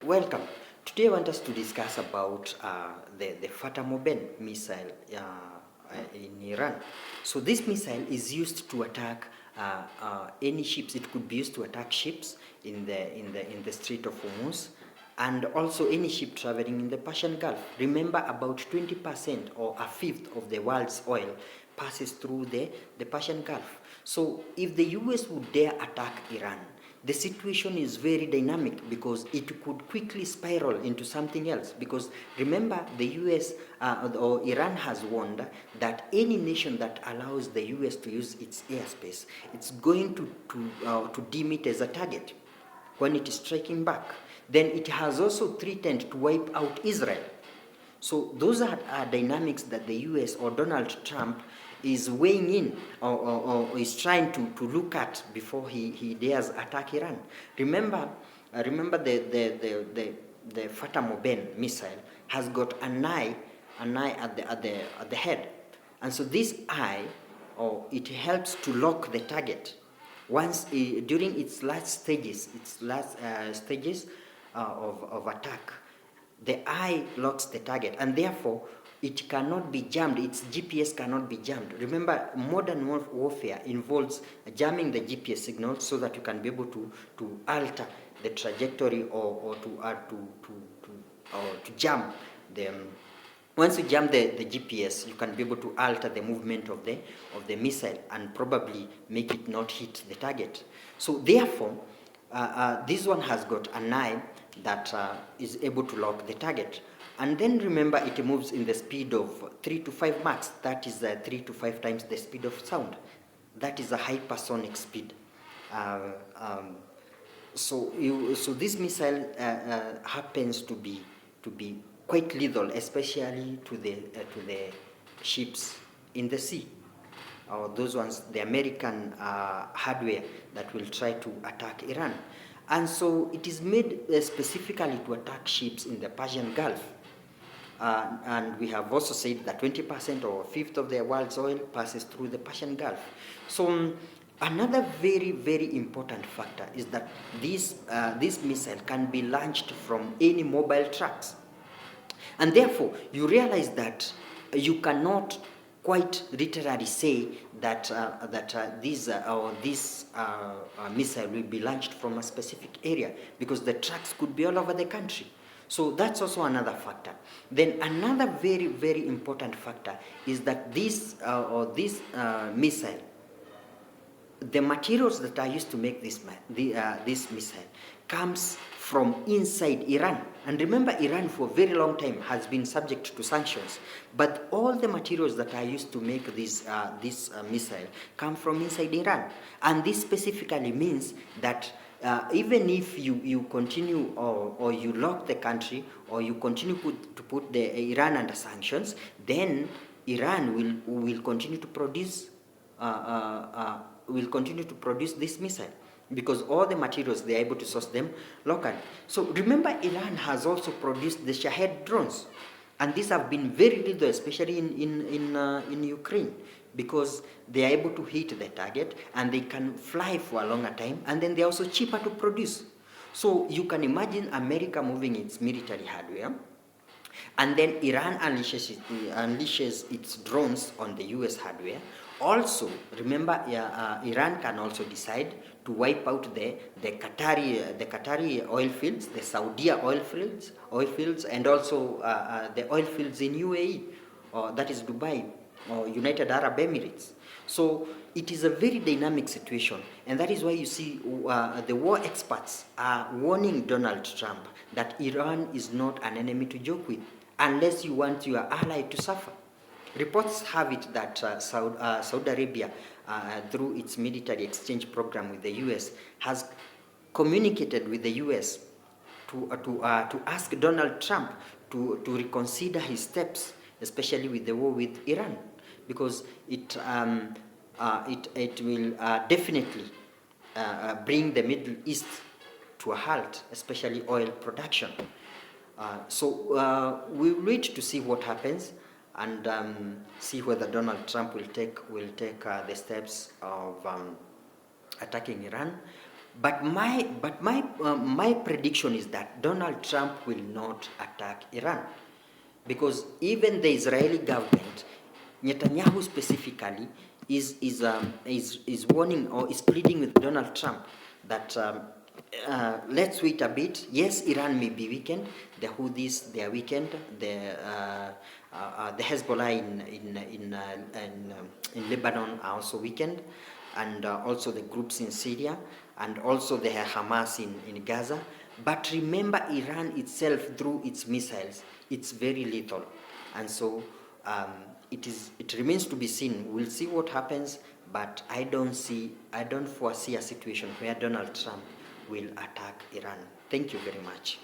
Welcome. Today I want us to discuss about the Fatamorben missile in Iran. So this missile is used to attack any ships. It could be used to attack ships in the Strait of Hormuz, and also any ship traveling in the Persian Gulf. Remember, about 20% or a fifth of the world's oil passes through the Persian Gulf. So if the US would dare attack Iran, the situation is very dynamic because it could quickly spiral into something else. Because remember, the US or Iran has warned that any nation that allows the US to use its airspace, it's going to deem it as a target when it is striking back. Then it has also threatened to wipe out Israel. So those are dynamics that the US or Donald Trump is weighing in or is trying to look at before he dares attack Iran. Remember the Fatamorben missile has got an eye at the head, and so this eye it helps to lock the target. Once during its last stages, of attack, the eye locks the target, and therefore it cannot be jammed. Its GPS cannot be jammed. Remember, modern warfare involves jamming the GPS signal so that you can be able to alter the trajectory or to jam the. Once you jam the GPS, you can be able to alter the movement of the missile and probably make it not hit the target. So therefore, this one has got an eye that is able to lock the target. And then remember, it moves in the speed of 3 to 5 Mach. That is 3 to 5 times the speed of sound. That is a hypersonic speed. So this missile happens to be quite lethal, especially to the ships in the sea, or those ones, the American hardware that will try to attack Iran. And so it is made specifically to attack ships in the Persian Gulf. And we have also said that 20% or a fifth of the world's oil passes through the Persian Gulf. So another very, very important factor is that this missile can be launched from any mobile tracks. And therefore, you realize that you cannot quite literally say that this missile will be launched from a specific area, because the tracks could be all over the country. So that's also another factor. Then another very, very important factor is that this missile, the materials that are used to make this missile comes from inside Iran. And remember, Iran for a very long time has been subject to sanctions. But all the materials that are used to make this missile come from inside Iran. And this specifically means that even if you continue or you lock the country, or you continue to put the Iran under sanctions, then Iran will continue to produce this missile, because all the materials, they are able to source them locally. So remember, Iran has also produced the Shahed drones, and these have been very lethal, especially in Ukraine, because they are able to hit the target and they can fly for a longer time, and then they're also cheaper to produce. So you can imagine America moving its military hardware, and then Iran unleashes its drones on the US hardware. Also, remember, Iran can also decide to wipe out the Qatari oil fields, the Saudi oil fields, and also the oil fields in UAE, or that is Dubai, or United Arab Emirates. So it is a very dynamic situation, and that is why you see the war experts are warning Donald Trump that Iran is not an enemy to joke with, unless you want your ally to suffer. Reports have it that Saudi Arabia, through its military exchange program with the US, has communicated with the US to ask Donald Trump to reconsider his steps, especially with the war with Iran, because it will definitely bring the Middle East to a halt, especially oil production. So we'll wait to see what happens, and see whether Donald Trump will take the steps of attacking Iran. But my prediction is that Donald Trump will not attack Iran, because even the Israeli government, Netanyahu specifically, is warning or is pleading with Donald Trump that let's wait a bit. Yes, Iran may be weakened. The Houthis, they are weakened. The Hezbollah in Lebanon are also weakened, and also the groups in Syria, and also the Hamas in Gaza. But remember, Iran itself, through its missiles, it's very lethal, and so it remains to be seen. We'll see what happens, but I don't foresee a situation where Donald Trump will attack Iran. Thank you very much.